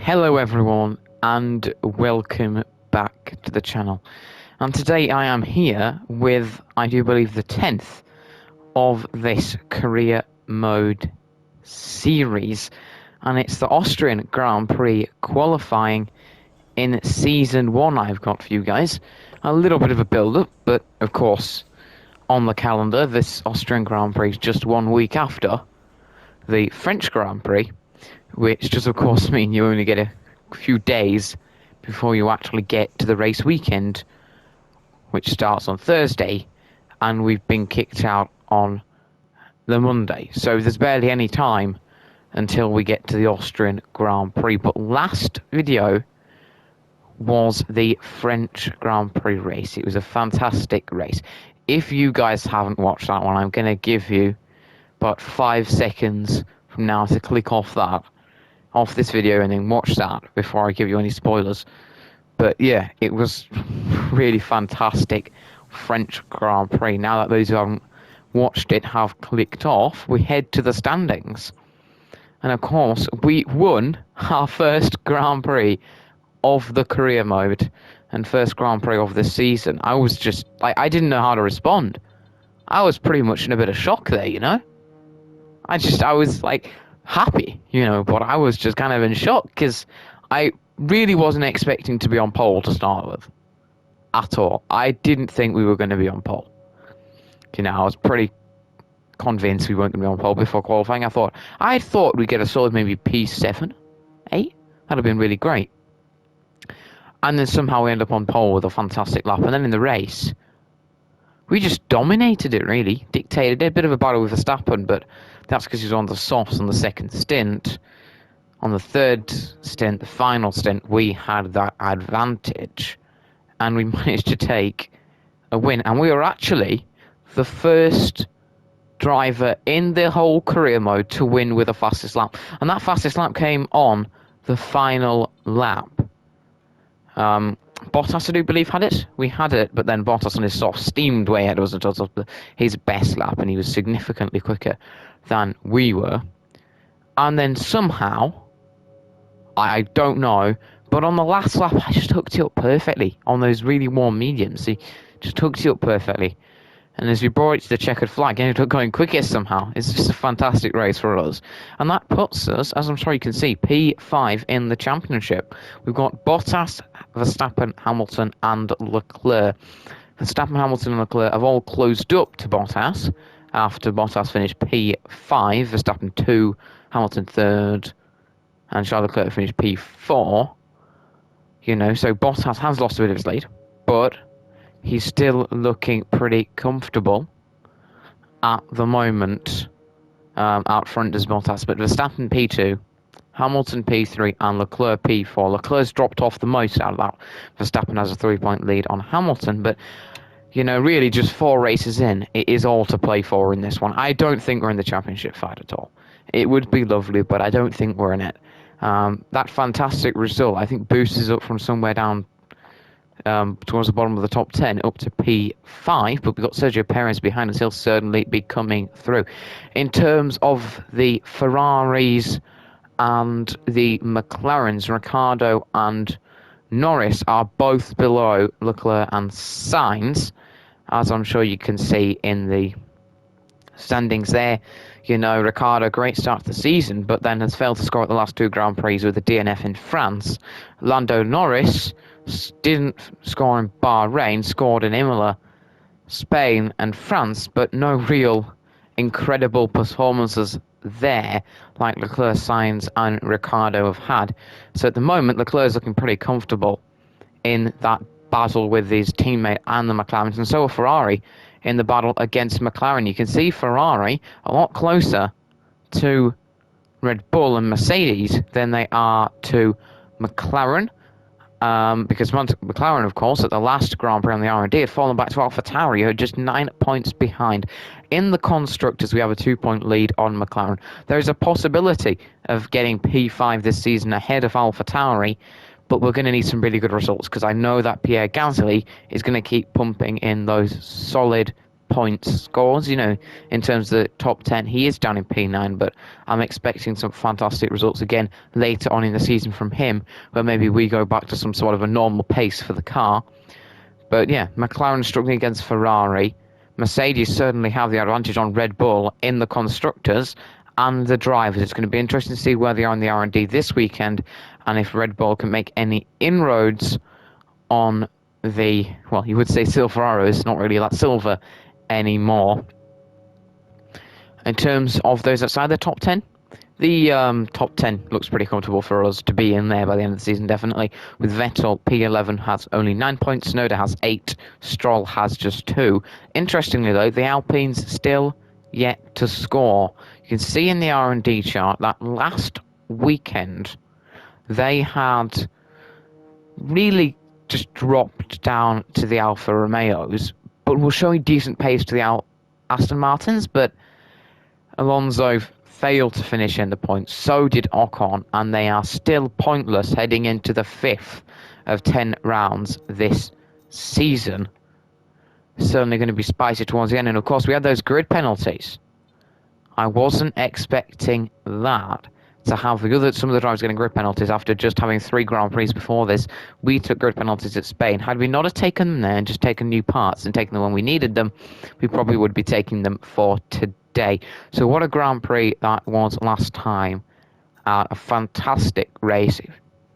Hello everyone and welcome back to the channel. And today I am here with, I do believe, the 10th of this career mode series, and it's the Austrian Grand Prix qualifying in season 1 I've got for you guys. A little bit of a build-up, but of course on the calendar this Austrian Grand Prix is just 1 week after the French Grand Prix, which does of course mean you only get a few days before you actually get to the race weekend, which starts on Thursday, and we've been kicked out on the Monday. So there's barely any time until we get to the Austrian Grand Prix. But last video was the French Grand Prix race. It was a fantastic race. If you guys haven't watched that one, I'm going to give you about 5 seconds from now to click off this video and then watch that before I give you any spoilers. But yeah, it was really fantastic French Grand Prix. Now that those who haven't watched it have clicked off, we head to the standings. And of course, we won our first Grand Prix of the career mode and first Grand Prix of this season. I was just, I didn't know how to respond. I was pretty much in a bit of shock there, you know? I was like happy, you know, but I was just kind of in shock because I really wasn't expecting to be on pole to start with at all. I didn't think we were going to be on pole. You know, I was pretty convinced we weren't going to be on pole before qualifying. I thought we'd get a solid maybe P7, 8. That'd have been really great. And then somehow we end up on pole with a fantastic lap. And then in the race, we just dominated it, really. Dictated it. A bit of a battle with Verstappen, but that's because he was on the softs on the second stint. On the third stint, the final stint, we had that advantage. And we managed to take a win. And we were actually the first driver in the whole career mode to win with the fastest lap. And that fastest lap came on the final lap. Bottas, I do believe, had it. We had it, but then Bottas on his soft steamed way ahead of us until his best lap, and he was significantly quicker than we were. And then somehow, I don't know, but on the last lap, I just hooked it up perfectly on those really warm mediums. He just hooked it up perfectly. And as we brought it to the checkered flag, ended up going quickest somehow. It's just a fantastic race for us. And that puts us, as I'm sure you can see, P5 in the championship. We've got Bottas, Verstappen, Hamilton, and Leclerc. Verstappen, Hamilton, and Leclerc have all closed up to Bottas after Bottas finished P5, Verstappen 2, Hamilton 3rd, and Charles Leclerc finished P4. You know, so Bottas has lost a bit of his lead, but he's still looking pretty comfortable at the moment out front as Bottas. But Verstappen P2, Hamilton P3, and Leclerc P4. Leclerc's dropped off the most out of that. Verstappen has a 3-point lead on Hamilton. But, you know, really just 4 races in, it is all to play for in this one. I don't think we're in the championship fight at all. It would be lovely, but I don't think we're in it. That fantastic result, I think, boosts us up from somewhere down towards the bottom of the top 10 up to P5, but we've got Sergio Perez behind us. He'll certainly be coming through. In terms of the Ferraris and the McLarens, Ricciardo and Norris are both below Leclerc and Sainz, as I'm sure you can see in the standings there. You know, Ricciardo, great start to the season, but then has failed to score at the last 2 Grand Prix with the DNF in France. Lando Norris didn't score in Bahrain, scored in Imola, Spain and France, but no real incredible performances there like Leclerc, Sainz and Ricciardo have had. So at the moment, Leclerc's looking pretty comfortable in that battle with his teammate and the McLarens, and so are Ferrari in the battle against McLaren. You can see Ferrari a lot closer to Red Bull and Mercedes than they are to McLaren. Because McLaren, of course, at the last Grand Prix on the R&D had fallen back to AlphaTauri, who are just 9 points behind. In the constructors, we have a 2-point lead on McLaren. There is a possibility of getting P5 this season ahead of AlphaTauri, but we're going to need some really good results, because I know that Pierre Gasly is going to keep pumping in those solid points scores, in terms of the top 10. He is down in P9, but I'm expecting some fantastic results again later on in the season from him, where maybe we go back to some sort of a normal pace for the car. But yeah, McLaren struggling against Ferrari. Mercedes certainly have the advantage on Red Bull in the constructors and the drivers. It's going to be interesting to see where they are in the R&D this weekend, and if Red Bull can make any inroads on the, well, you would say silver arrow. It's not really that silver anymore. In terms of those outside the top 10, the top 10 looks pretty comfortable for us to be in there by the end of the season, definitely. With Vettel, P11 has only 9 points, Tsunoda has 8, Stroll has just 2. Interestingly, though, the Alpines still yet to score. You can see in the R&D chart that last weekend they had really just dropped down to the Alfa Romeos, but were showing decent pace to the Aston Martins, but Alonso failed to finish in the points. So did Ocon, and they are still pointless heading into the 5th of 10 rounds this season. Certainly going to be spicy towards the end. And of course, we had those grid penalties. I wasn't expecting that, to have some of the drivers getting grid penalties after just having 3 Grand Prix before this. We took grid penalties at Spain. Had we not have taken them there and just taken new parts and taken them when we needed them, we probably would be taking them for today. So what a Grand Prix that was last time. A fantastic race,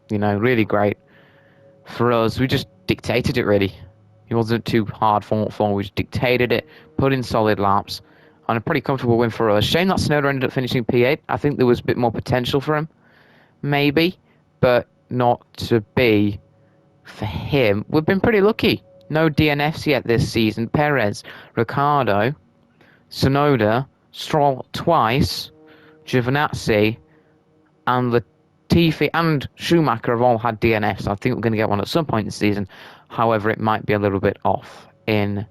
really great. For us, we just dictated it, really. It wasn't too hard fought for. We just dictated it, put in solid laps, and a pretty comfortable win for us. Shame that Tsunoda ended up finishing P8. I think there was a bit more potential for him, maybe, but not to be for him. We've been pretty lucky. No DNFs yet this season. Perez, Ricciardo, Tsunoda, Stroll twice, Giovinazzi, and Latifi and Schumacher have all had DNFs. I think we're going to get one at some point this season. However, it might be a little bit off in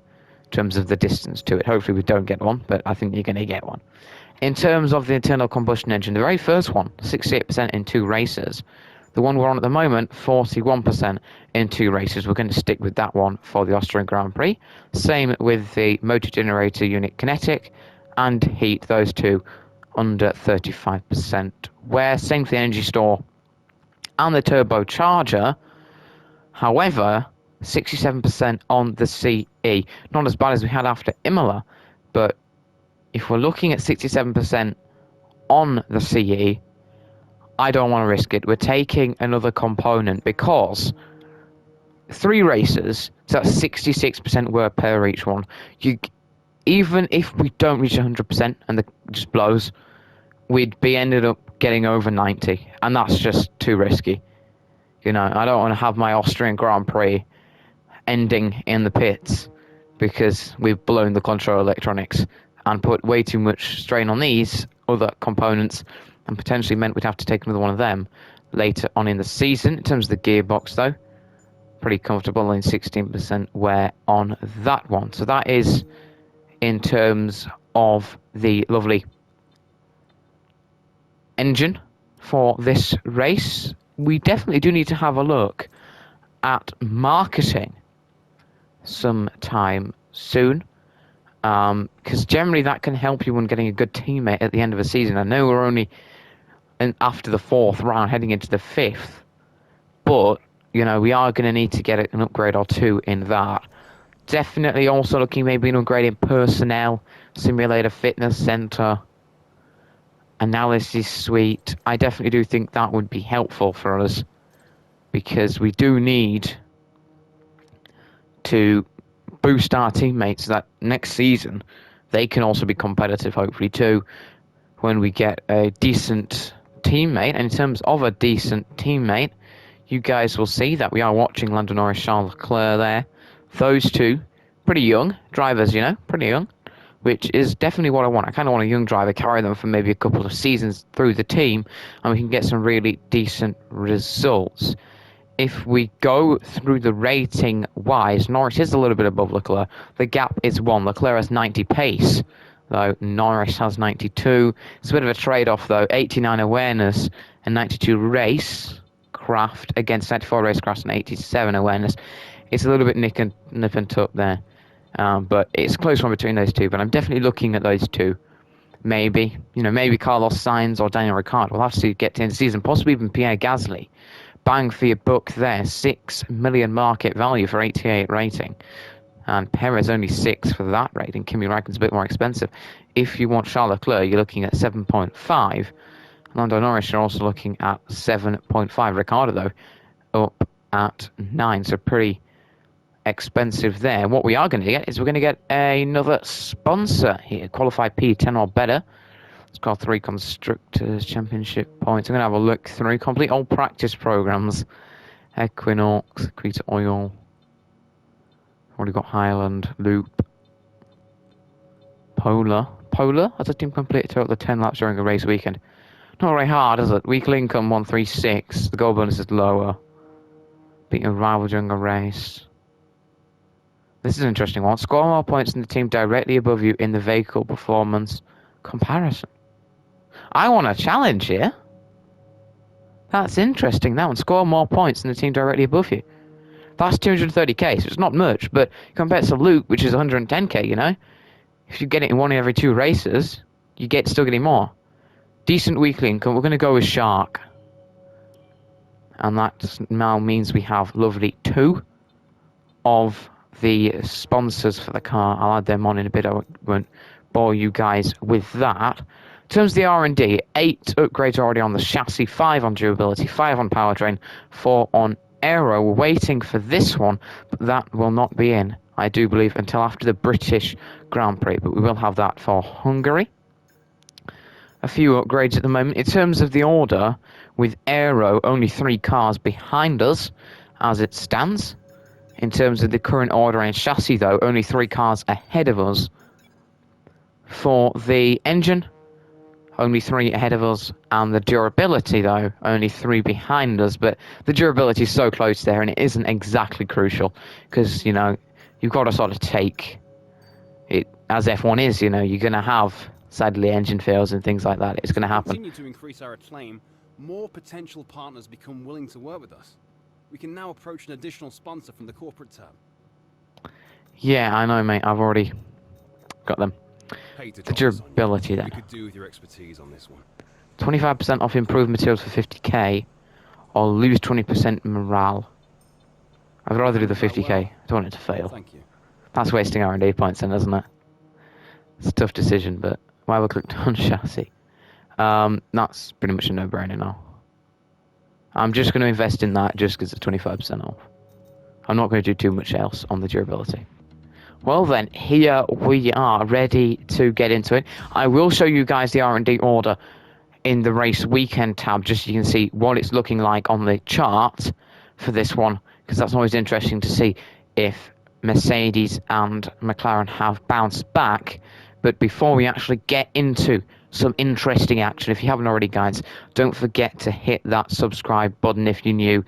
terms of the distance to it. Hopefully we don't get one, but I think you're going to get one. In terms of the internal combustion engine, the very first one, 68% in 2 races. The one we're on at the moment, 41% in 2 races. We're going to stick with that one for the Austrian Grand Prix. Same with the motor generator unit kinetic and heat, those two under 35%. Where same for the energy store and the turbocharger. However, 67% on the CE. Not as bad as we had after Imola, but if we're looking at 67% on the CE, I don't want to risk it. We're taking another component because 3 races, so that's 66% work per each one. Even if we don't reach 100% and it just blows, we'd be ended up getting over 90, and that's just too risky. I don't want to have my Austrian Grand Prix ending in the pits because we've blown the control electronics and put way too much strain on these other components, and potentially meant we'd have to take another one of them later on in the season. In terms of the gearbox, though, pretty comfortable in 16% wear on that one. So that is in terms of the lovely engine for this race. We definitely do need to have a look at marketing sometime soon, because generally that can help you when getting a good teammate at the end of a season. I know we're only after the 4th round heading into the 5th, but we are going to need to get an upgrade or 2 in that. Definitely also looking maybe an upgrade in personnel, simulator fitness center, analysis suite. I definitely do think that would be helpful for us, because we do need to boost our teammates so that next season they can also be competitive, hopefully too, when we get a decent teammate. And in terms of a decent teammate, you guys will see that we are watching Lando Norris, Charles Leclerc there. Those two, pretty young drivers, pretty young, which is definitely what I want. I kind of want a young driver, carry them for maybe a couple of seasons through the team, and we can get some really decent results. If we go through the rating wise, Norris is a little bit above Leclerc. The gap is 1. Leclerc has 90 pace, though Norris has 92. It's a bit of a trade-off, though. 89 awareness and 92 race craft against 94 racecraft and 87 awareness. It's a little bit nip and tuck there. But it's a close one between those two. But I'm definitely looking at those two. Maybe Carlos Sainz or Daniel Ricciardo. We'll have to get to the end of the season. Possibly even Pierre Gasly. Bang for your buck there. 6 million market value for 88 rating. And Perez only 6 for that rating. Kimi Räikkönen's a bit more expensive. If you want Charles Leclerc, you're looking at 7.5. Lando Norris, you're also looking at 7.5. Ricciardo, though, up at 9. So pretty expensive there. What we are going to get is we're going to get another sponsor here. Qualified P10 or better. It's got 3 Constructors Championship points. I'm going to have a look through. Complete all practice programs. Equinox, Creta Oil. Already got Highland, Loop. Polar. Has a team completed a total of 10 laps during a race weekend? Not very hard, is it? Weekly income 136. The goal bonus is lower. Beating a rival during a race. This is an interesting one. Score more points than the team directly above you in the vehicle performance comparison. I want a challenge here. That's interesting. That one. Score more points than the team directly above you. That's 230k, so it's not much, but compared to Luke, which is 110k, if you get it in one in every 2 races, you still getting more. Decent weekly income. We're going to go with Shark. And that now means we have lovely 2 of the sponsors for the car. I'll add them on in a bit. I won't bore you guys with that. In terms of the R&D, 8 upgrades already on the chassis, 5 on durability, 5 on powertrain, 4 on aero. We're waiting for this one, but that will not be in, I do believe, until after the British Grand Prix. But we will have that for Hungary. A few upgrades at the moment. In terms of the order, with aero, only 3 cars behind us as it stands. In terms of the current order and chassis, though, only 3 cars ahead of us. For the engine, only 3 ahead of us, and the durability, though, only 3 behind us. But the durability is so close there, and it isn't exactly crucial, because, you've got to sort of take it, as F1 is, you're going to have, sadly, engine fails and things like that. It's going to happen. Continue to increase our acclaim, more potential partners become willing to work with us. We can now approach an additional sponsor from the corporate tab. Yeah, I know, mate. I've already got them. The durability then. You could do with your expertise on this one. 25% off improved materials for 50k, or lose 20% morale. I'd rather do the 50k. I don't want it to fail. Thank you. That's wasting R&D points then, isn't it? It's a tough decision, but why we clicked on chassis? That's pretty much a no-brainer now. I'm just going to invest in that just because it's 25% off. I'm not going to do too much else on the durability. Well then, here we are ready to get into it. I will show you guys the R&D order in the race weekend tab, just so you can see what it's looking like on the chart for this one, because that's always interesting to see if Mercedes and McLaren have bounced back. But before we actually get into some interesting action, if you haven't already, guys, don't forget to hit that subscribe button if you're new,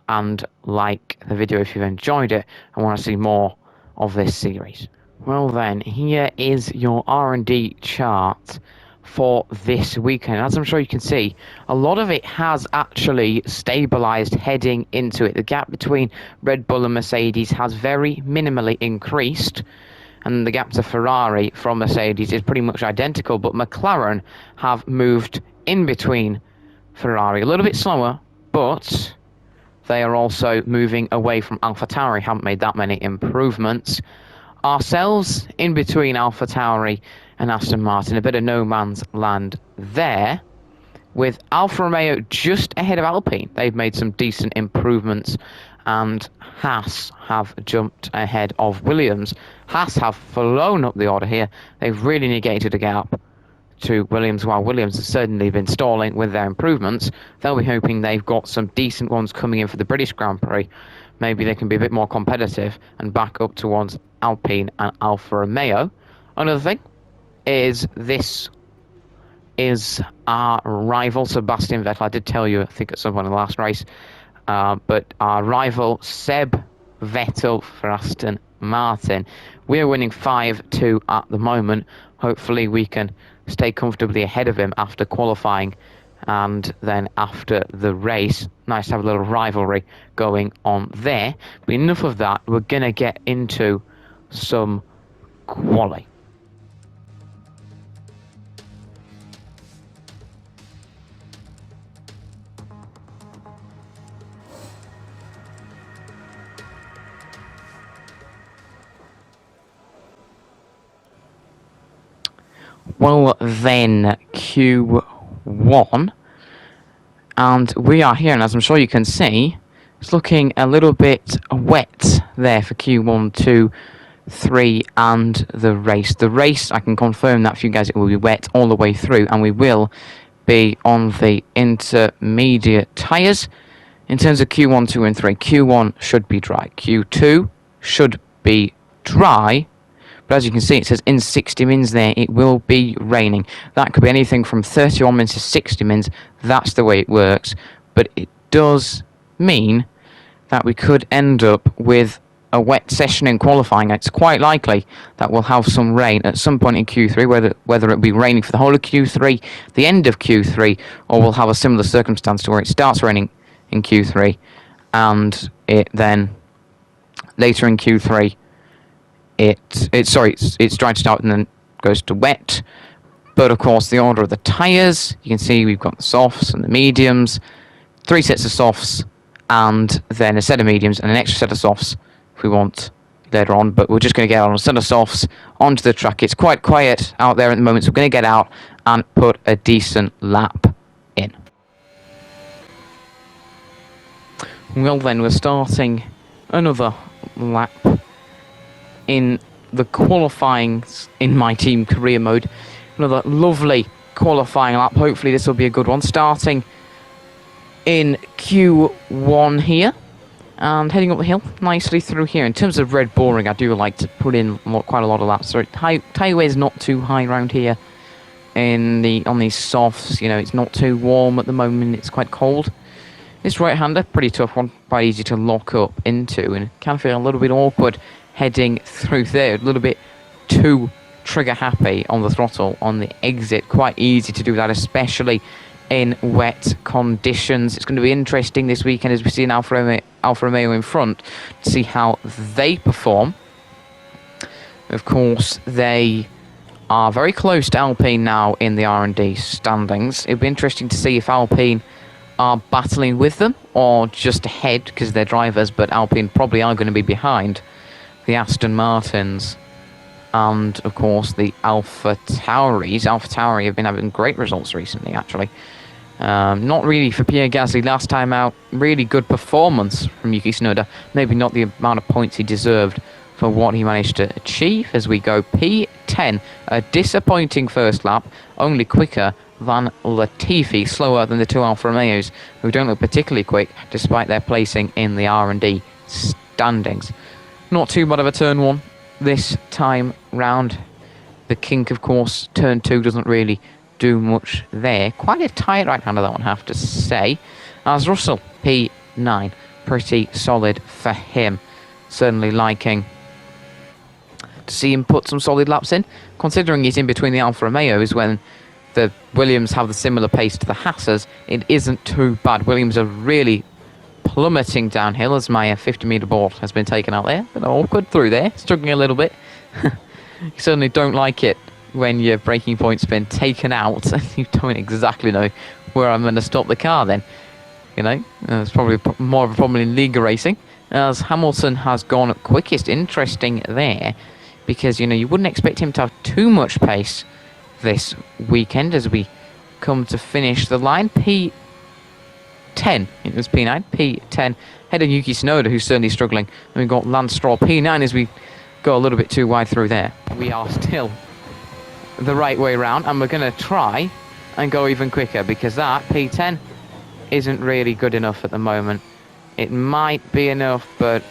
and like the video if you've enjoyed it and want to see more of this series. Well then, here is your R&D chart for this weekend. As I'm sure you can see, a lot of it has actually stabilized heading into it. The gap between Red Bull and Mercedes has very minimally increased, and the gap to Ferrari from Mercedes is pretty much identical, but McLaren have moved in between Ferrari. A little bit slower, but they are also moving away from AlphaTauri, haven't made that many improvements. Ourselves in between AlphaTauri and Aston Martin, a bit of no man's land there, with Alfa Romeo just ahead of Alpine. They've made some decent improvements, and Haas have jumped ahead of Williams. Haas have flown up the order here. They've really negated a gap to Williams, while Williams has certainly been stalling with their improvements. They'll be hoping they've got some decent ones coming in for the British Grand Prix. Maybe they can be a bit more competitive and back up towards Alpine and Alfa Romeo. Another thing is this is our rival Sebastian Vettel. I did tell you, I think, at some point in the last race, but our rival Seb Vettel for Aston Martin. We're winning 5-2 at the moment. Hopefully we can stay comfortably ahead of him after qualifying and then after the race. Nice to have a little rivalry going on there. But enough of that. We're going to get into some quali. Well then, Q1, and we are here, and as I'm sure you can see, it's looking a little bit wet there for Q1, 2, 3, and the race. The race, I can confirm that for you guys, it will be wet all the way through, and we will be on the intermediate tyres. In terms of Q1, 2, and 3, Q1 should be dry. Q2 should be dry. But as you can see, it says in 60 mins there, it will be raining. That could be anything from 31 mins to 60 mins. That's the way it works. But it does mean that we could end up with a wet session in qualifying. It's quite likely that we'll have some rain at some point in Q3, whether it be raining for the whole of Q3, the end of Q3, or we'll have a similar circumstance to where it starts raining in Q3, and it then later in Q3 it's dry to start and then goes to wet. But of course, the order of the tyres, you can see we've got the softs and the mediums, 3 sets of softs, and then a set of mediums and an extra set of softs if we want later on. But we're just going to get on a set of softs onto the track. It's quite quiet out there at the moment, so we're going to get out and put a decent lap in. Well then, we're starting another lap in the qualifying in my team career mode. Another lovely qualifying lap. Hopefully this will be a good one. Starting in Q1 here and heading up the hill nicely through here. In terms of red boring, I do like to put in quite a lot of laps. So tyre weigh is not too high around here on these softs. You know, it's not too warm at the moment. It's quite cold. This right-hander, pretty tough one, quite easy to lock up into, and can feel a little bit awkward heading through there, a little bit too trigger happy on the throttle on the exit. Quite easy to do that, especially in wet conditions. It's going to be interesting this weekend as we see an Alfa Romeo in front to see how they perform. Of course, they are very close to Alpine now in the R&D standings. It'll be interesting to see if Alpine are battling with them or just ahead because they're drivers, but Alpine probably are going to be behind the Aston Martins and of course the Alpha Tauris. Alpha Tauri have been having great results recently, actually. Not really for Pierre Gasly last time out. Really good performance from Yuki Tsunoda. Maybe not the amount of points he deserved for what he managed to achieve as we go P10. A disappointing first lap, only quicker than Latifi, slower than the 2 Alfa Romeos, who don't look particularly quick despite their placing in the R&D standings. Not too bad of a turn 1 this time round. The kink, of course, turn 2 doesn't really do much there. Quite a tight right-hander, that one, I have to say. As Russell, P9, pretty solid for him. Certainly liking to see him put some solid laps in, considering he's in between the Alfa Romeos when the Williams have the similar pace to the Haasers. It isn't too bad. Williams are really plummeting downhill as my 50-metre board has been taken out there. But awkward through there, struggling a little bit. You certainly don't like it when your braking point's been taken out and you don't exactly know where I'm going to stop the car then. You know, it's probably more of a problem in Liga racing, as Hamilton has gone quickest. Interesting there, because, you know, you wouldn't expect him to have too much pace this weekend as we come to finish the line. P10, it was P9, P10, heading Yuki Tsunoda, who's certainly struggling. And we've got Lance Stroll, P9, as we go a little bit too wide through there. We are still the right way round, and we're going to try and go even quicker, because that P10 isn't really good enough at the moment. It might be enough, but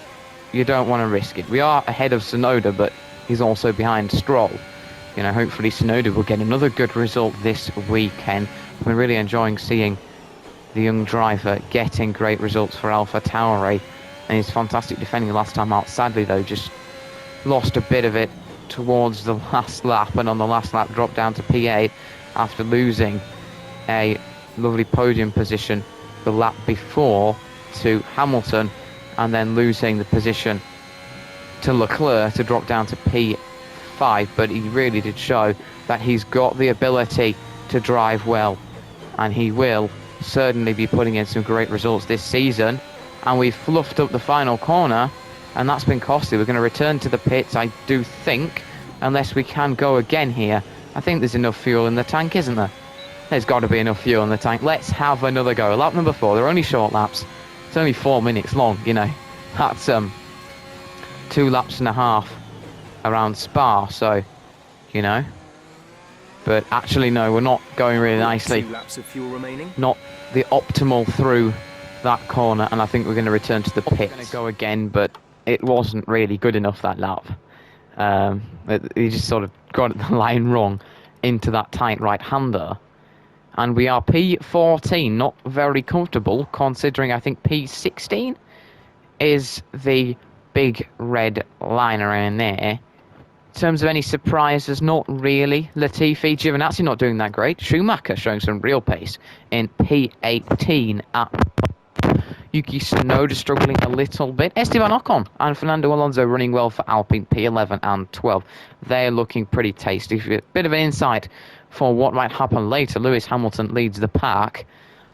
you don't want to risk it. We are ahead of Tsunoda, but he's also behind Stroll. You know, hopefully Tsunoda will get another good result this weekend. We're really enjoying seeing the young driver getting great results for Alpha Tauri, and he's fantastic defending the last time out. Sadly, though, just lost a bit of it towards the last lap, and on the last lap dropped down to P8 after losing a lovely podium position the lap before to Hamilton, and then losing the position to Leclerc to drop down to P5 P5, but he really did show that he's got the ability to drive well, and he will certainly be putting in some great results this season. And we've fluffed up the final corner, and that's been costly. We're going to return to the pits, I do think, unless we can go again here. I think there's enough fuel in the tank, isn't there? There's got to be enough fuel in the tank. Let's have another go. Lap number 4. They're only short laps. It's only 4 minutes long, you know. That's 2.5 laps around Spa, so, you know. But actually, no, we're not going really nicely. 2 laps of fuel remaining. Not the optimal through that corner, and I think we're going to return to the pits. We're going to go again, but it wasn't really good enough that lap. He just sort of got the line wrong into that tight right-hander. And we are P14, not very comfortable, considering I think P16 is the big red line around there. In terms of any surprises, not really. Latifi, Giovinazzi not doing that great. Schumacher showing some real pace in P18 at Yuki Tsunoda struggling a little bit. Esteban Ocon and Fernando Alonso running well for Alpine, P11 and 12. They're looking pretty tasty. A bit of an insight for what might happen later. Lewis Hamilton leads the pack.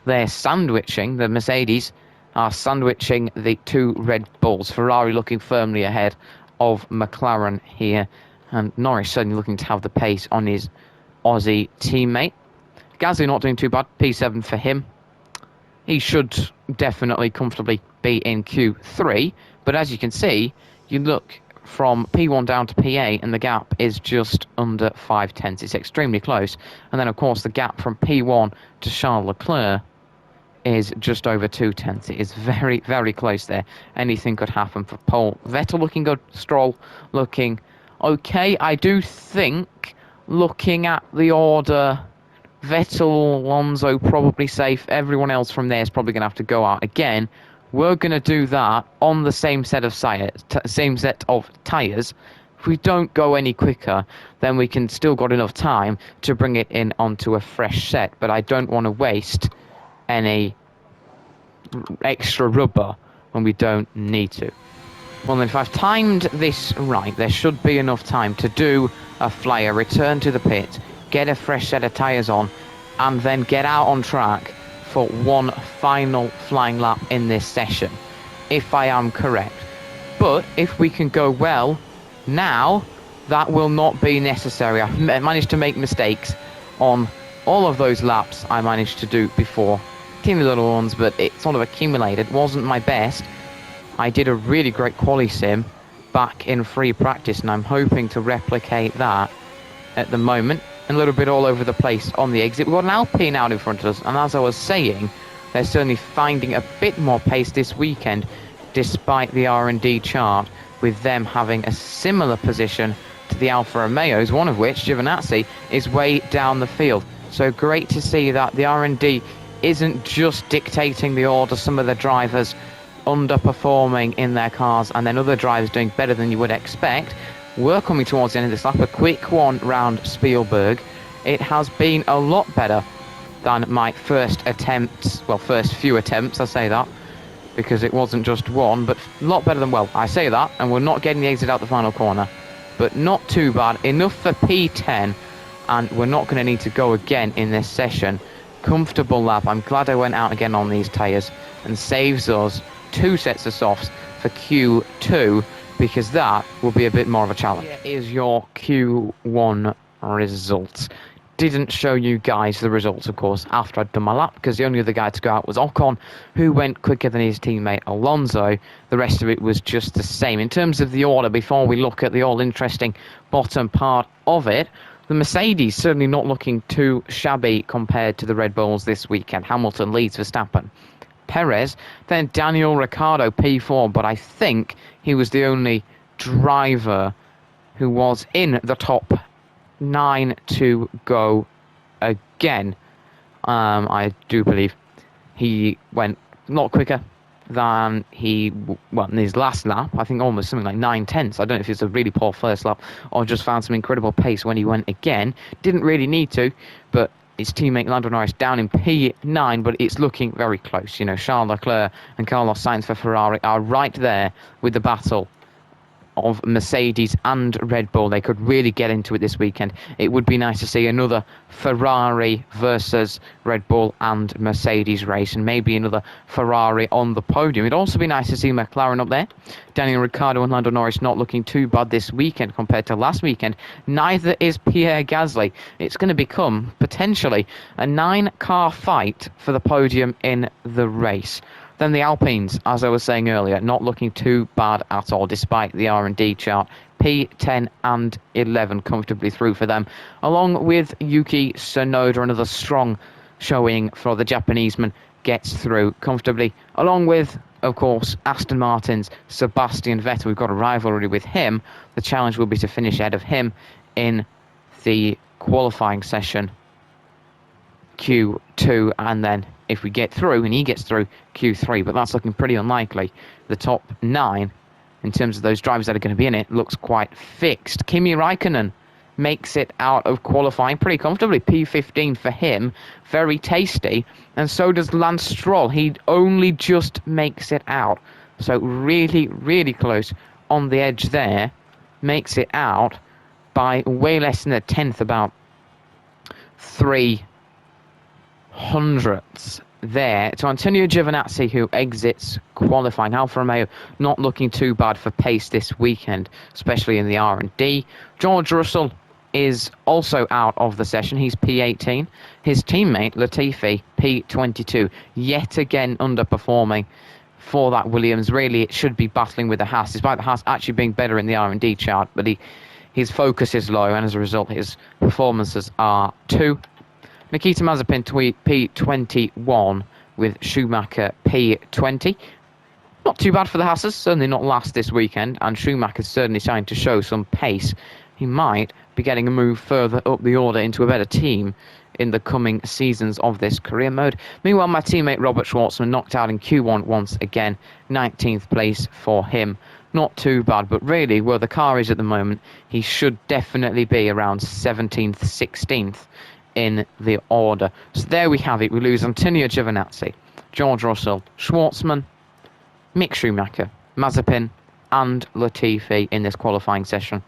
They're sandwiching, the Mercedes are sandwiching the 2 Red Bulls. Ferrari looking firmly ahead of McLaren here. And Norris certainly looking to have the pace on his Aussie teammate. Gasly not doing too bad, P7 for him. He should definitely comfortably be in Q3, but as you can see, you look from P1 down to P8 and the gap is just under 5 tenths. It's extremely close. And then, of course, the gap from P1 to Charles Leclerc is just over 2 tenths. It is very, very close there. Anything could happen for pole. Vettel looking good, Stroll looking okay. I do think, looking at the order, Vettel, Alonso probably safe. Everyone else from there is probably going to have to go out again. We're going to do that on the same set of tyres. If we don't go any quicker, then we can still got enough time to bring it in onto a fresh set. But I don't want to waste any extra rubber when we don't need to. Well, then, if I've timed this right, there should be enough time to do a flyer, return to the pit, get a fresh set of tyres on, and then get out on track for one final flying lap in this session, if I am correct. But if we can go well now, that will not be necessary. I've managed to make mistakes on all of those laps I managed to do before. Teeny little ones, but it sort of accumulated. Wasn't my best. I did a really great quali sim back in free practice, and I'm hoping to replicate that at the moment. A little bit all over the place on the exit. We've got an Alpine out in front of us, and as I was saying, they're certainly finding a bit more pace this weekend, despite the R&D chart, with them having a similar position to the Alfa Romeos, one of which, Giovinazzi, is way down the field. So great to see that the R&D isn't just dictating the order. Some of the drivers underperforming in their cars, and then other drivers doing better than you would expect. We're coming towards the end of this lap. A quick one round Spielberg. It has been a lot better than my first attempts. Well, first few attempts, I say that, because it wasn't just one, but a lot better than, well, I say that, and we're not getting the exit out the final corner, but not too bad. Enough for P10, and we're not going to need to go again in this session. Comfortable lap. I'm glad I went out again on these tyres, and saves us 2 sets of softs for Q2, because that will be a bit more of a challenge. Here is your Q1 results. Didn't show you guys the results, of course, after I'd done my lap, because the only other guy to go out was Ocon, who went quicker than his teammate Alonso. The rest of it was just the same. In terms of the order, before we look at the all-interesting bottom part of it, the Mercedes certainly not looking too shabby compared to the Red Bulls this weekend. Hamilton leads Verstappen. Perez, then Daniel Ricciardo, P4, but I think he was the only driver who was in the top 9 to go again. I do believe he went a lot quicker than he, well, in his last lap. I think almost something like 9 tenths. I don't know if it's a really poor first lap or just found some incredible pace when he went again. Didn't really need to, but his teammate Lando Norris down in P9, but it's looking very close. You know, Charles Leclerc and Carlos Sainz for Ferrari are right there with the battle of Mercedes and Red Bull. They could really get into it this weekend. It would be nice to see another Ferrari versus Red Bull and Mercedes race, and maybe another Ferrari on the podium. It'd also be nice to see McLaren up there. Daniel Ricciardo and Lando Norris not looking too bad this weekend compared to last weekend. Neither is Pierre Gasly. It's going to become potentially a 9-car fight for the podium in the race. Then the Alpines, as I was saying earlier, not looking too bad at all, despite the R&D chart. P10 and 11 comfortably through for them, along with Yuki Tsunoda. Another strong showing for the Japanese man, gets through comfortably, along with, of course, Aston Martin's Sebastian Vettel. We've got a rivalry with him. The challenge will be to finish ahead of him in the qualifying session, Q2, and then if we get through and he gets through, Q3, but that's looking pretty unlikely. The top 9 in terms of those drivers that are going to be in it looks quite fixed. Kimi Raikkonen makes it out of qualifying pretty comfortably. P15 for him, very tasty, and so does Lance Stroll. He only just makes it out, so really close on the edge there. Makes it out by way less than a tenth, about 3 hundredths there. To Antonio Giovinazzi, who exits qualifying. Alfa Romeo not looking too bad for pace this weekend, especially in the R&D. George Russell is also out of the session. He's P18. His teammate Latifi, P22, yet again underperforming for that Williams. Really, it should be battling with the Haas, despite the Haas actually being better in the R&D chart, but his focus is low, and as a result his performances are too. Nikita Mazepin P21 with Schumacher P20. Not too bad for the Haasers, certainly not last this weekend, and Schumacher's certainly starting to show some pace. He might be getting a move further up the order into a better team in the coming seasons of this career mode. Meanwhile, my teammate Robert Schwartzman knocked out in Q1 once again, 19th place for him. Not too bad, but really where the car is at the moment, he should definitely be around 17th, 16th in the order. So there we have it. We lose Antonio Giovinazzi, George Russell, Schwartzman, Mick Schumacher, Mazepin and Latifi in this qualifying session.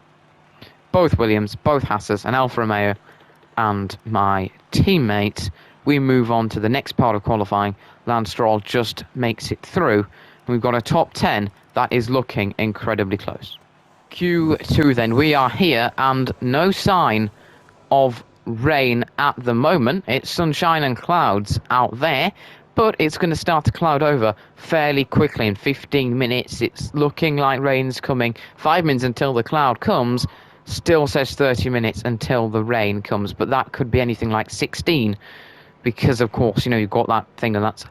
Both Williams, both Haasers and Alfa Romeo and my teammate. We move on to the next part of qualifying. Lance Stroll just makes it through, and we've got a top 10 that is looking incredibly close. Q2 then, we are here and no sign of rain at the moment. It's sunshine and clouds out there, but it's going to start to cloud over fairly quickly. In 15 minutes it's looking like rain's coming. 5 minutes until the cloud comes. Still says 30 minutes until the rain comes, but that could be anything like 16, because of course, you've got that thing, and that's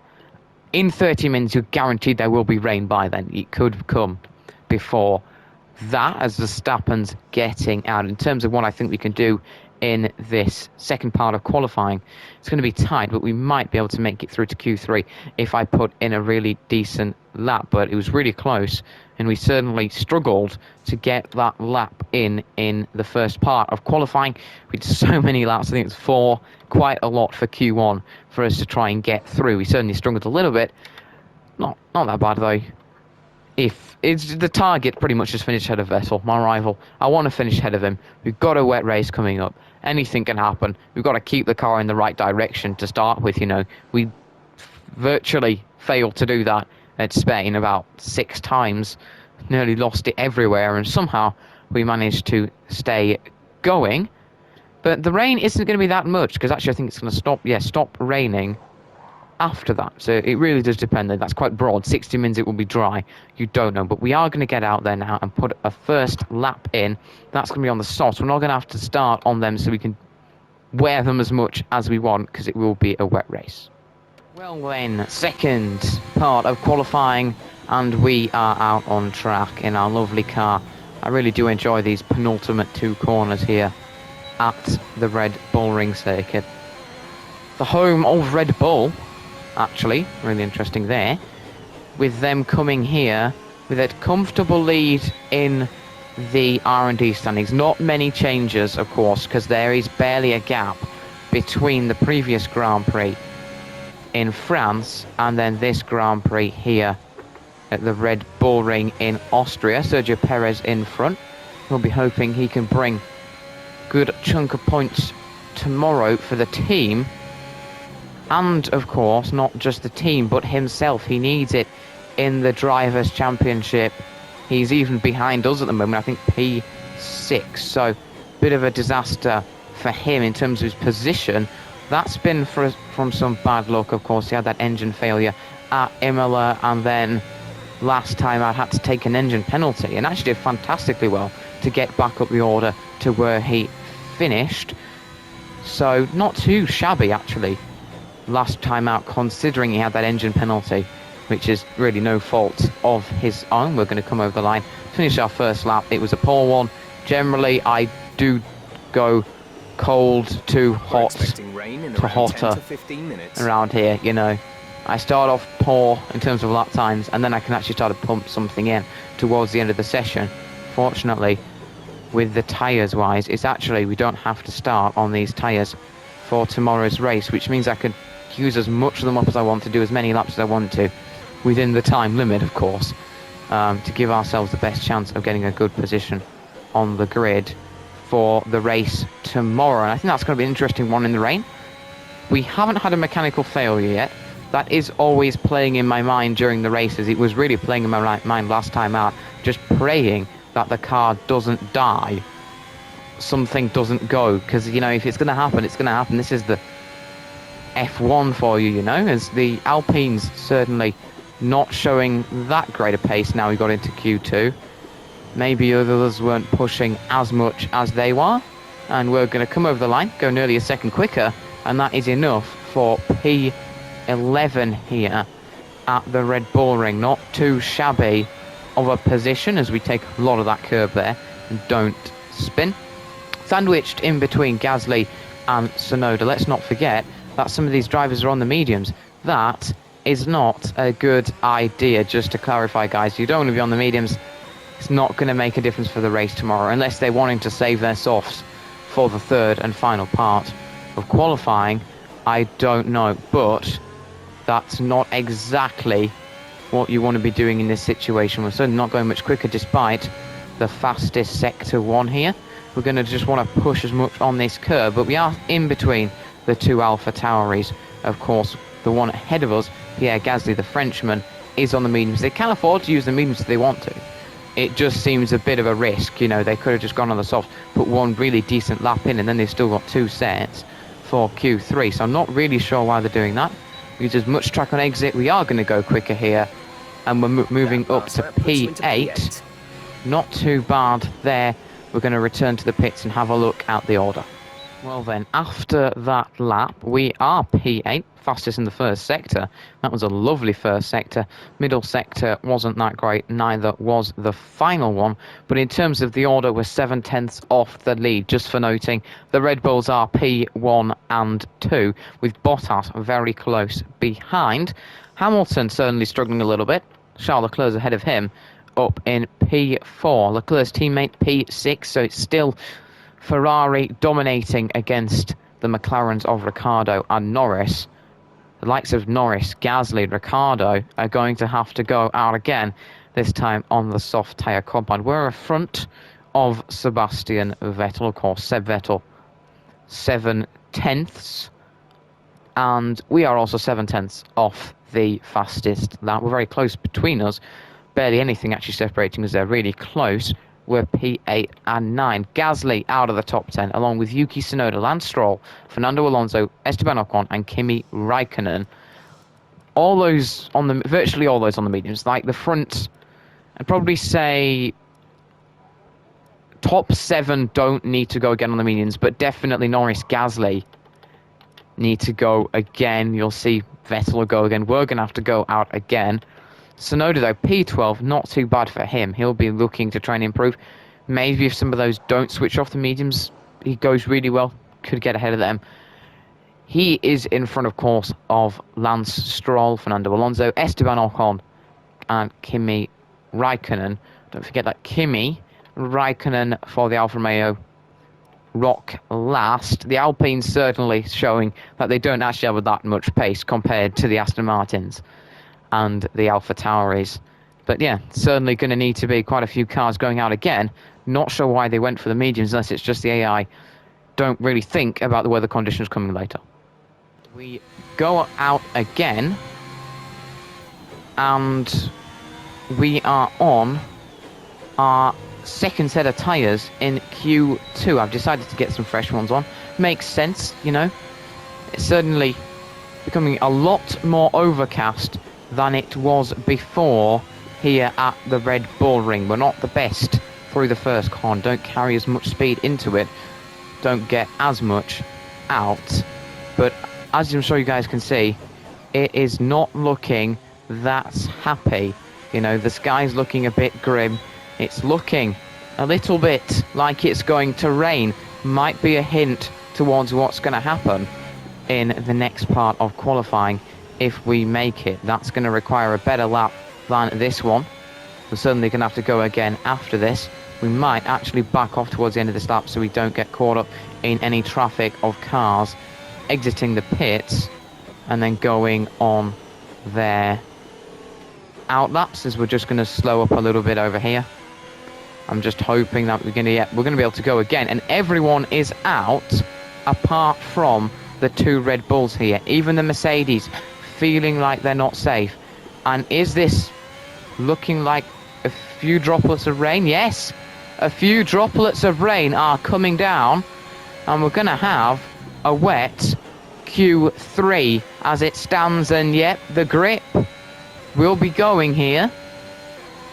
in 30 minutes you're guaranteed there will be rain by then. It could come before that, as Verstappen's getting out. In terms of what I think we can do in this second part of qualifying, it's going to be tight, but we might be able to make it through to Q3 if I put in a really decent lap. But it was really close, and we certainly struggled to get that lap in the first part of qualifying. We did so many laps, I think it's 4, quite a lot for Q1 for us to try and get through. We certainly struggled a little bit. Not that bad though. If it's the target, pretty much just finish ahead of Vettel, my rival. I want to finish ahead of him. We've got a wet race coming up. Anything can happen. We've got to keep the car in the right direction to start with. We virtually failed to do that at Spain about 6 times. Nearly lost it everywhere, and somehow we managed to stay going. But the rain isn't going to be that much, because actually I think it's going to stop raining after that. So it really does depend. That's quite broad. 60 minutes it will be dry. You don't know. But we are going to get out there now and put a first lap in. That's going to be on the softs. We're not going to have to start on them, so we can wear them as much as we want, because it will be a wet race. Well then, second part of qualifying, and we are out on track in our lovely car. I really do enjoy these penultimate 2 corners here at the Red Bull Ring Circuit. The home of Red Bull, actually, really interesting there, with them coming here with a comfortable lead in the R&D standings. Not many changes, of course, because there is barely a gap between the previous Grand Prix in France and then this Grand Prix here at the Red Bull Ring in Austria. Sergio Perez in front. We'll be hoping he can bring good chunk of points tomorrow for the team. And, of course, not just the team, but himself. He needs it in the Drivers' Championship. He's even behind us at the moment, I think P6. So, bit of a disaster for him in terms of his position. That's been from some bad luck, of course. He had that engine failure at Imola, and then last time I had to take an engine penalty, and actually did fantastically well to get back up the order to where he finished. So, not too shabby, actually, last time out, considering he had that engine penalty, which is really no fault of his own. We're going to come over the line, finish our first lap. It was a poor one. Generally, I do go cold to hot to hotter around here, you know. I start off poor in terms of lap times, and then I can actually start to pump something in towards the end of the session. Fortunately, with the tyres wise, it's actually, we don't have to start on these tyres for tomorrow's race, which means I could use as much of them up as I want to, do as many laps as I want to, within the time limit, of course, to give ourselves the best chance of getting a good position on the grid for the race tomorrow. And I think that's going to be an interesting one in the rain. We haven't had a mechanical failure yet. That is always playing in my mind during the races. It was really playing in my mind last time out, just praying that the car doesn't die, something doesn't go, because, you know, if it's going to happen, it's going to happen. This is the F1 for you, you know, as the Alpines certainly not showing that great a pace now we got into Q2. Maybe others weren't pushing as much as they were, and we're going to come over the line, go nearly a second quicker, and that is enough for P11 here at the Red Bull Ring. Not too shabby of a position as we take a lot of that curb there and don't spin. Sandwiched in between Gasly and Tsunoda. Let's not forget that some of these drivers are on the mediums. That is not a good idea, just to clarify, guys. You don't want to be on the mediums. It's not going to make a difference for the race tomorrow, unless they're wanting to save their softs for the third and final part of qualifying. I don't know, but that's not exactly what you want to be doing in this situation. We're certainly not going much quicker despite the fastest sector 1 here. We're going to just want to push as much on this curve, but we are in between the two Alpha Tauris. Of course, the one ahead of us, Pierre Gasly, the Frenchman, is on the mediums. They can afford to use the mediums if they want to. It just seems a bit of a risk, you know. They could have just gone on the soft, put one really decent lap in, and then they've still got 2 sets for Q3. So I'm not really sure why they're doing that. Use as much track on exit. We are going to go quicker here, and we're moving up to P8. Not too bad there. We're going to return to the pits and have a look at the order. Well then, after that lap, we are P8, fastest in the first sector. That was a lovely first sector. Middle sector wasn't that great, neither was the final one. But in terms of the order, we're 7/10 off the lead. Just for noting, the Red Bulls are P1 and 2, with Bottas very close behind. Hamilton certainly struggling a little bit. Charles Leclerc's ahead of him, up in P4. Leclerc's teammate P6, so it's still Ferrari dominating against the McLarens of Ricciardo and Norris. The likes of Norris, Gasly, and Ricciardo are going to have to go out again, this time on the soft tyre compound. We're in front of Sebastian Vettel, of course, Seb Vettel, 7/10, and we are also 7/10 off the fastest lap. We're very close between us, barely anything actually separating us. They're really close. We're P8 and 9. Gasly out of the top 10, along with Yuki Tsunoda, Lance Stroll, Fernando Alonso, Esteban Ocon, and Kimi Raikkonen. All those on the, virtually all those on the mediums. Like the front, I'd probably say top 7 don't need to go again on the mediums, but definitely Norris, Gasly need to go again. You'll see Vettel will go again. We're going to have to go out again. Tsunoda, though, P12, not too bad for him. He'll be looking to try and improve. Maybe if some of those don't switch off the mediums, he goes really well, could get ahead of them. He is in front, of course, of Lance Stroll, Fernando Alonso, Esteban Ocon, and Kimi Raikkonen. Don't forget that Kimi Raikkonen for the Alfa Romeo rock last. The Alpines certainly showing that they don't actually have that much pace compared to the Aston Martins and the Alpha Tauris. But yeah, certainly going to need to be quite a few cars going out again. Not sure why they went for the mediums unless it's just the AI don't really think about the weather conditions coming later. We go out again, and we are on our second set of tyres in Q2. I've decided to get some fresh ones on. Makes sense, you know. It's certainly becoming a lot more overcast than it was before here at the Red Bull Ring. We're not the best through the first con. Don't carry as much speed into it. Don't get as much out. But as I'm sure you guys can see, it is not looking that happy. You know, the sky's looking a bit grim. It's looking a little bit like it's going to rain. Might be a hint towards what's going to happen in the next part of qualifying if we make it. That's going to require a better lap than this one. We're certainly going to have to go again after this. We might actually back off towards the end of this lap so we don't get caught up in any traffic of cars exiting the pits and then going on their out laps, as we're just going to slow up a little bit over here. I'm just hoping that we're going to be able to go again, and everyone is out apart from the two Red Bulls here. Even the Mercedes feeling like they're not safe. And is this looking like a few droplets of rain? Yes, a few droplets of rain are coming down, and we're going to have a wet Q3 as it stands. And yep, the grip will be going here.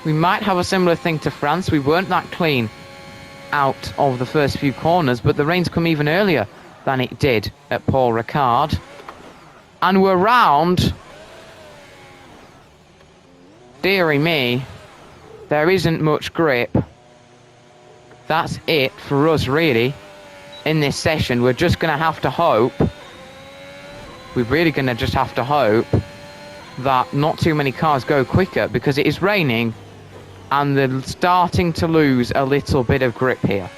We might have a similar thing to France. We weren't that clean out of the first few corners, but the rain's come even earlier than it did at Paul Ricard. And we're round. Dearie me, there isn't much grip. That's it for us, really, in this session. We're just going to have to hope. We're really going to just have to hope that not too many cars go quicker, because it is raining and they're starting to lose a little bit of grip here.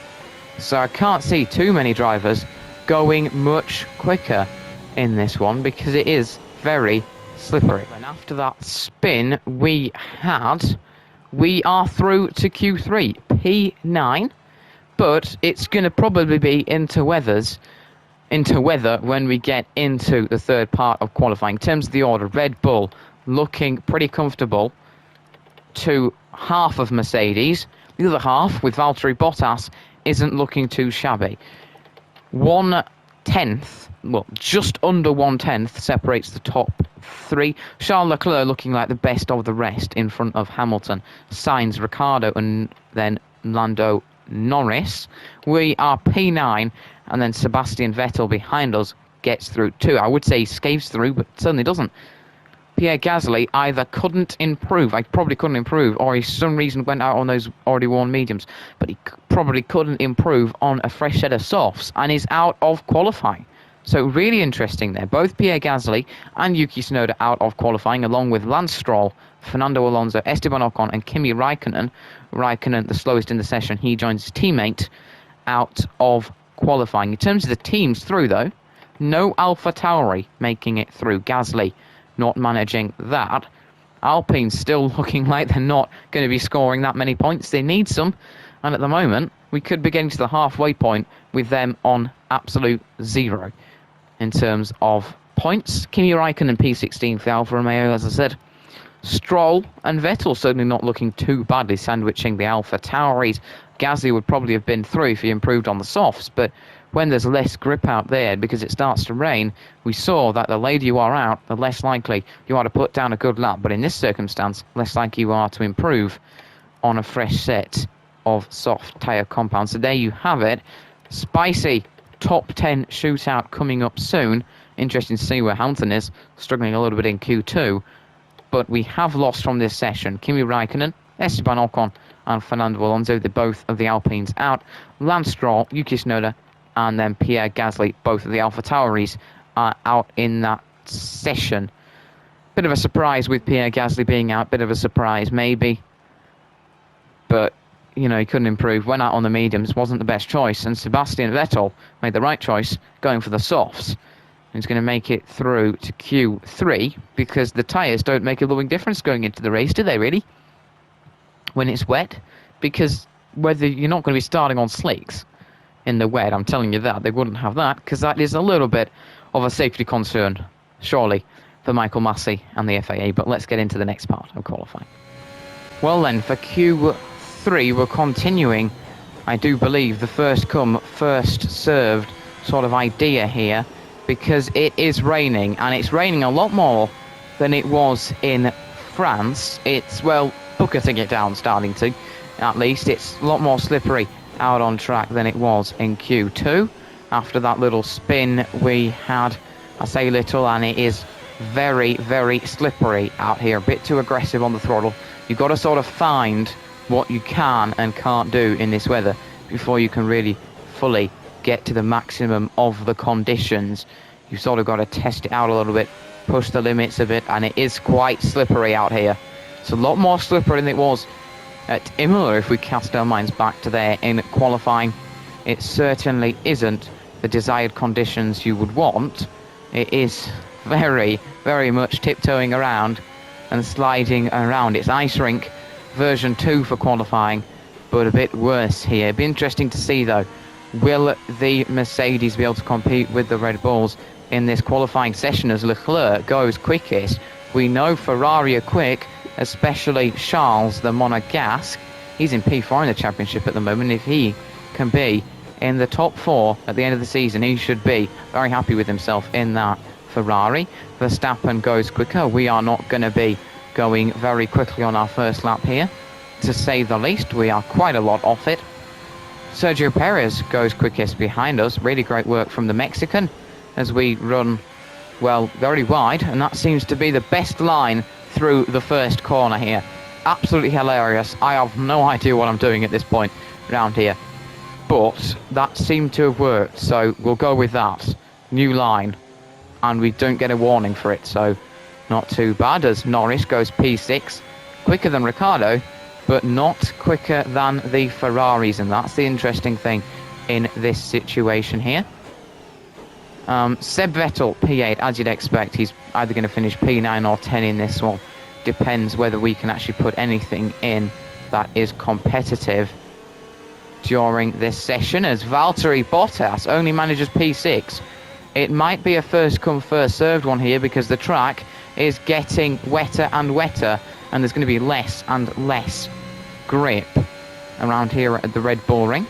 So I can't see too many drivers going much quicker in this one because it is very slippery. And after that spin we had, we are through to Q3, P9, but it's going to probably be into weather when we get into the third part of qualifying. In terms of the order, Red Bull looking pretty comfortable to half of Mercedes. The other half, with Valtteri Bottas, isn't looking too shabby. 1/10, well, just under 1/10 separates the top three. Charles Leclerc looking like the best of the rest in front of Hamilton, Sainz, Ricciardo, and then Lando Norris. We are P9, and then Sebastian Vettel behind us gets through too. I would say he skates through, but certainly doesn't. Pierre Gasly either couldn't improve, or he for some reason went out on those already worn mediums, but he probably couldn't improve on a fresh set of softs and is out of qualifying. So really interesting there. Both Pierre Gasly and Yuki Tsunoda out of qualifying, along with Lance Stroll, Fernando Alonso, Esteban Ocon and Kimi Raikkonen. Raikkonen, the slowest in the session, he joins his teammate out of qualifying. In terms of the teams through, though, no AlphaTauri making it through. Gasly not managing that. Alpine's still looking like they're not going to be scoring that many points. They need some, and at the moment we could be getting to the halfway point with them on absolute zero in terms of points. Kimi Raikkonen P16 for Alfa Romeo, as I said. Stroll and Vettel certainly not looking too badly, sandwiching the AlphaTauris. Gasly would probably have been through if he improved on the softs, but when there's less grip out there because it starts to rain, we saw that the later you are out, the less likely you are to put down a good lap. But in this circumstance, less likely you are to improve on a fresh set of soft tyre compounds. So there you have it. Spicy top 10 shootout coming up soon. Interesting to see where Hamilton is, struggling a little bit in Q2. But we have lost from this session Kimi Raikkonen, Esteban Ocon and Fernando Alonso. They're both of the Alpines out. Lance Stroll, Yuki Tsunoda and then Pierre Gasly, both of the AlphaTauris, are out in that session. Bit of a surprise with Pierre Gasly being out, bit of a surprise maybe. But, you know, he couldn't improve, went out on the mediums, wasn't the best choice. And Sebastian Vettel made the right choice, going for the softs. He's going to make it through to Q3 because the tyres don't make a loving difference going into the race, do they really? when it's wet, because whether you're not going to be starting on slicks in the wet, I'm telling you that, they wouldn't have that, because that is a little bit of a safety concern, surely, for Michael Massey and the FAA. But let's get into the next part of qualifying. Well then, for Q3, we're continuing, I do believe, the first come, first served sort of idea here, because it is raining, and it's raining a lot more than it was in France. It's, well, bucketing it down, starting to, at least. It's a lot more slippery out on track than it was in Q2. After that little spin we had, I say little, and it is very, very slippery out here. A bit too aggressive on the throttle. You've got to sort of find what you can and can't do in this weather before you can really fully get to the maximum of the conditions. You've sort of got to test it out a little bit, push the limits a bit, and it is quite slippery out here. It's a lot more slippery than it was at Imola if we cast our minds back to there in qualifying. It certainly isn't the desired conditions you would want. It is very, very much tiptoeing around and sliding around. It's ice rink version 2 for qualifying, but a bit worse here. It'd be interesting to see though, will the Mercedes be able to compete with the Red Bulls in this qualifying session as Leclerc goes quickest? We know Ferrari are quick, especially Charles, the Monegasque. He's in P4 in the championship at the moment. If he can be in the top 4 at the end of the season, he should be very happy with himself in that Ferrari. Verstappen goes quicker. We are not going to be going very quickly on our first lap here, to say the least. We are quite a lot off it. Sergio Perez goes quickest behind us. Really great work from the Mexican as we run, well, very wide, and that seems to be the best line through the first corner here. Absolutely hilarious. I have no idea what I'm doing at this point around here, but that seemed to have worked, so we'll go with that. New line, and we don't get a warning for it, so not too bad, as Norris goes P6, quicker than Ricciardo, but not quicker than the Ferraris, and that's the interesting thing in this situation here. Seb Vettel, P8, as you'd expect. He's either going to finish P9 or 10 in this one. Depends whether we can actually put anything in that is competitive during this session, as Valtteri Bottas only manages P6. It might be a first come, first served one here, because the track is getting wetter and wetter, and there's going to be less and less grip around here at the Red Bull Ring.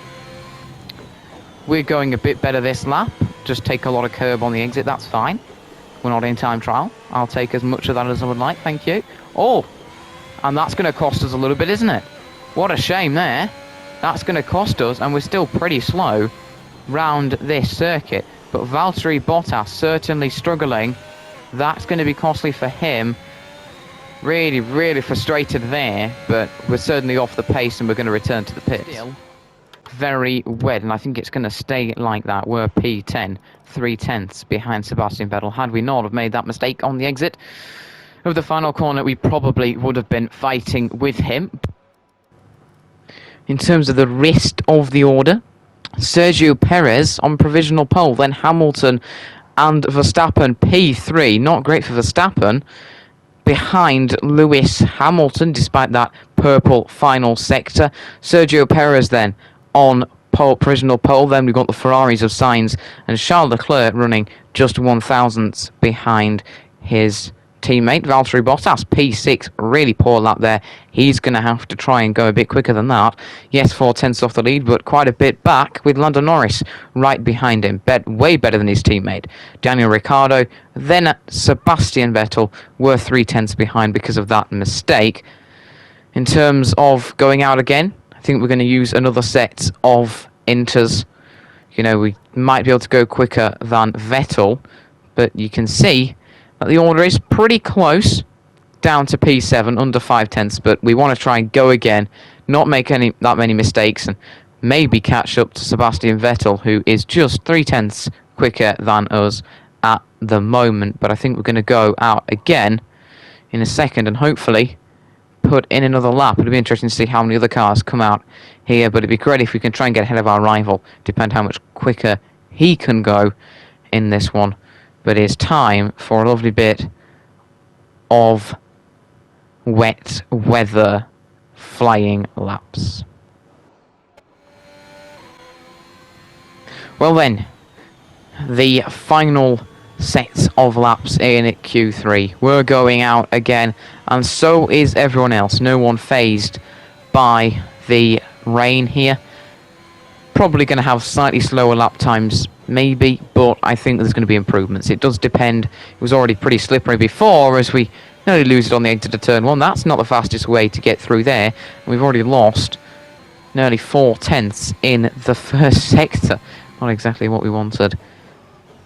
We're going a bit better this lap. Just take a lot of curb on the exit, that's fine. We're not in time trial. I'll take as much of that as I would like, thank you. Oh, and that's going to cost us a little bit, isn't it? What a shame there. That's going to cost us, and we're still pretty slow round this circuit. But Valtteri Bottas certainly struggling. That's going to be costly for him. Really, really frustrated there, but we're certainly off the pace and we're going to return to the pits. Still very wet, and I think it's going to stay like that. We're P10, 3/10 behind Sebastian Vettel. Had we not have made that mistake on the exit of the final corner, we probably would have been fighting with him. In terms of the rest of the order, Sergio Perez on provisional pole, then Hamilton and Verstappen P3. Not great for Verstappen. Behind Lewis Hamilton, despite that purple final sector. Sergio Perez then on provisional pole. Then we've got the Ferraris of Sainz and Charles Leclerc running just 1,000ths behind his teammate Valtteri Bottas. P6, really poor lap there. He's going to have to try and go a bit quicker than that. Yes, 4/10 off the lead, but quite a bit back with Lando Norris right behind him. Way better than his teammate Daniel Ricciardo. Then Sebastian Vettel were 3/10 behind because of that mistake. In terms of going out again, I think we're going to use another set of inters. You know, we might be able to go quicker than Vettel, but you can see that the order is pretty close down to P7, under 5/10, but we want to try and go again, not make that many mistakes, and maybe catch up to Sebastian Vettel, who is just 3/10 quicker than us at the moment. But I think we're going to go out again in a second and hopefully put in another lap. It'll be interesting to see how many other cars come out here, but it'd be great if we can try and get ahead of our rival, depend how much quicker he can go in this one. But it's time for a lovely bit of wet weather flying laps. Well then, the final sets of laps in Q3. We're going out again, and so is everyone else. No one phased by the rain here. Probably going to have slightly slower lap times, maybe, but I think there's going to be improvements. It does depend. It was already pretty slippery before, as we nearly lose it on the exit of turn 1. That's not the fastest way to get through there. We've already lost nearly 4/10 in the first sector. Not exactly what we wanted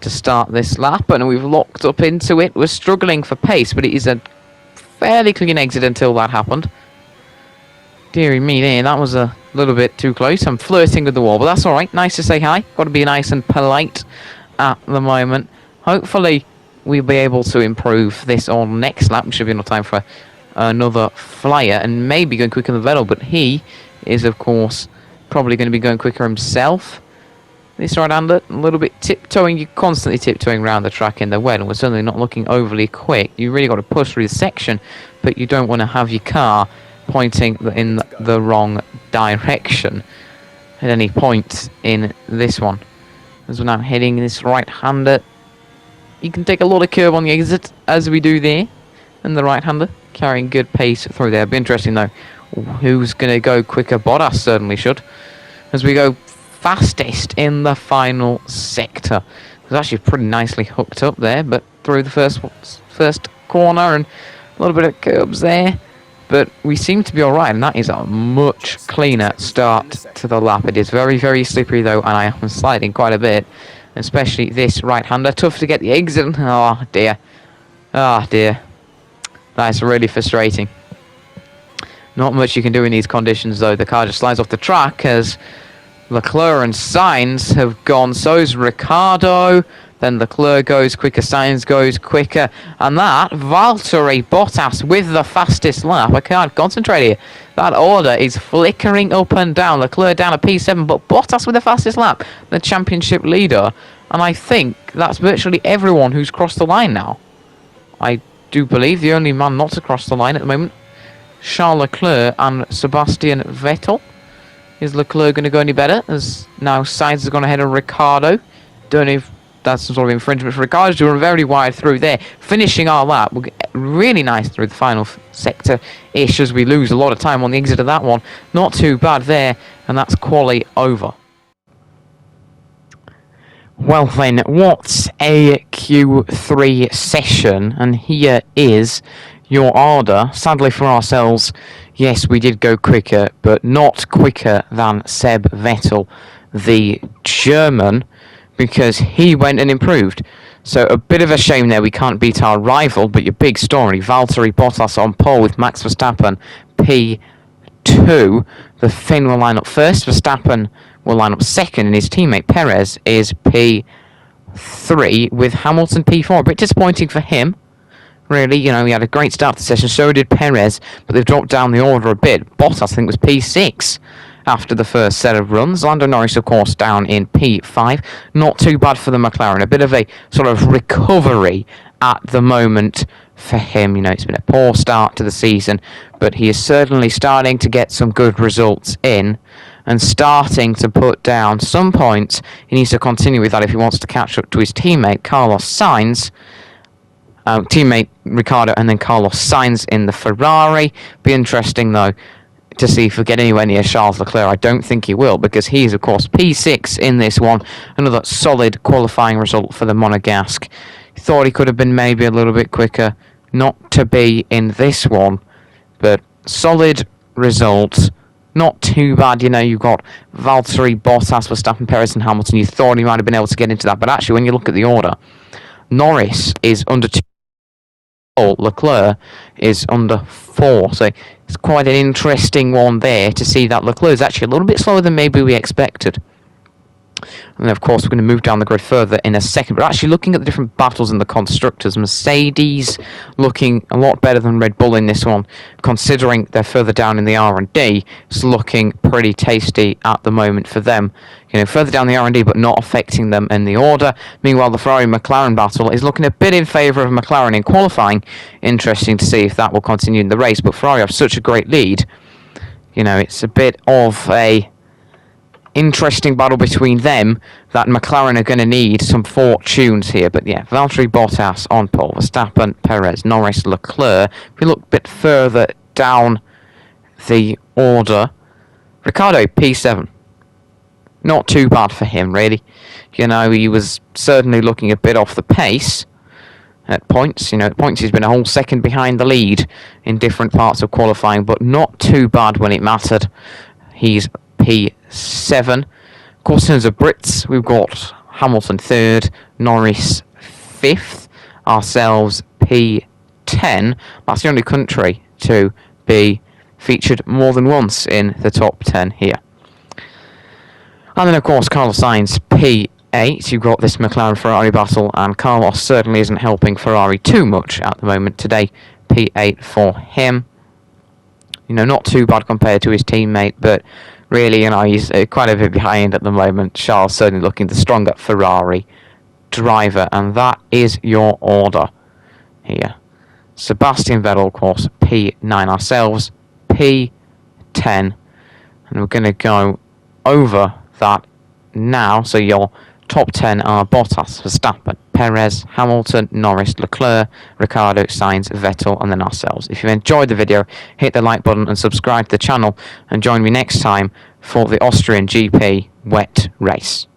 to start this lap, and we've locked up into it. We're struggling for pace, but it is a fairly clean exit until that happened. Deary me there, that was a little bit too close. I'm flirting with the wall, but that's alright. Nice to say hi. Got to be nice and polite at the moment. Hopefully we'll be able to improve this on next lap. Should be enough time for another flyer, and maybe going quicker than Vettel, but he is of course probably going to be going quicker himself. This right-hander, a little bit tiptoeing. You're constantly tiptoeing around the track in the wet, and we're certainly not looking overly quick. You really got to push through the section, but you don't want to have your car pointing in the wrong direction at any point in this one. As we're now heading this right-hander, you can take a lot of curve on the exit, as we do there, and the right-hander carrying good pace through there. It'll be interesting though, who's going to go quicker. Bottas certainly should, as we go fastest in the final sector. It was actually pretty nicely hooked up there, but through the first corner and a little bit of curbs there, but we seem to be alright, and that is a much cleaner start to the lap. It is very, very slippery though, and I am sliding quite a bit, especially this right-hander. Tough to get the exit. Oh dear. Oh dear. That's really frustrating. Not much you can do in these conditions though. The car just slides off the track as Leclerc and Sainz have gone. So's Ricciardo. Then Leclerc goes quicker, Sainz goes quicker. And that, Valtteri Bottas with the fastest lap. I can't concentrate here. That order is flickering up and down. Leclerc down a P7, but Bottas with the fastest lap. The championship leader. And I think that's virtually everyone who's crossed the line now. I do believe the only man not to cross the line at the moment, Charles Leclerc and Sebastian Vettel. Is Leclerc going to go any better? As now Sainz is going ahead of Ricciardo. Don't know if that's some sort of infringement for Ricciardo. Doing very wide through there. Finishing our lap. We'll get really nice through the final sector-ish as we lose a lot of time on the exit of that one. Not too bad there. And that's quali over. Well then, what a Q3 session. And here is your order. Sadly for ourselves, yes, we did go quicker, but not quicker than Seb Vettel, the German, because he went and improved. So a bit of a shame there we can't beat our rival, but your big story, Valtteri Bottas on pole with Max Verstappen P2. The Finn will line up first, Verstappen will line up second, and his teammate Perez is P3 with Hamilton P4. A bit disappointing for him. Really, you know, he had a great start to the session, so did Perez, but they've dropped down the order a bit. Bottas, I think, was P6 after the first set of runs. Lando Norris, of course, down in P5. Not too bad for the McLaren. A bit of a sort of recovery at the moment for him. You know, it's been a poor start to the season, but he is certainly starting to get some good results in and starting to put down some points. He needs to continue with that if he wants to catch up to his teammate, Carlos Sainz. Teammate Ricciardo and then Carlos Sainz in the Ferrari. Be interesting though to see if we get anywhere near Charles Leclerc. I don't think he will, because he is of course P6 in this one. Another solid qualifying result for the Monegasque. Thought he could have been maybe a little bit quicker. Not to be in this one, but solid results. Not too bad, you know. You've got Valtteri, Bottas, Verstappen, Perez and Hamilton. You thought he might have been able to get into that, but actually when you look at the order, Norris is under 2. Leclerc is under 4, so it's quite an interesting one there to see that Leclerc is actually a little bit slower than maybe we expected. And then, of course, we're going to move down the grid further in a second. But actually, looking at the different battles in the constructors, Mercedes looking a lot better than Red Bull in this one, considering they're further down in the R&D. It's looking pretty tasty at the moment for them. You know, further down the R&D, but not affecting them in the order. Meanwhile, the Ferrari-McLaren battle is looking a bit in favour of McLaren in qualifying. Interesting to see if that will continue in the race. But Ferrari have such a great lead You know, it's a bit of a interesting battle between them that McLaren are going to need some fortunes here. But yeah, Valtteri Bottas on pole, Verstappen, Perez, Norris, Leclerc. If we look a bit further down the order, Ricciardo P7. Not too bad for him, really. You know, he was certainly looking a bit off the pace at points. You know, at points he's been a whole second behind the lead in different parts of qualifying, but not too bad when it mattered. He's P7. Of course, in terms of Brits, we've got Hamilton 3rd, Norris 5th, ourselves P10. That's the only country to be featured more than once in the top 10 here. And then, of course, Carlos Sainz P8. You've got this McLaren-Ferrari battle, and Carlos certainly isn't helping Ferrari too much at the moment today. P8 for him. You know, not too bad compared to his teammate, but really, you know, he's quite a bit behind at the moment. Charles certainly looking the stronger Ferrari driver, and that is your order here. Sebastian Vettel, of course, P9 ourselves, P10, and we're going to go over that now. So your top 10 are Bottas, Verstappen, Perez, Hamilton, Norris, Leclerc, Ricciardo, Sainz, Vettel, and then ourselves. If you enjoyed the video, hit the like button and subscribe to the channel, and join me next time for the Austrian GP wet race.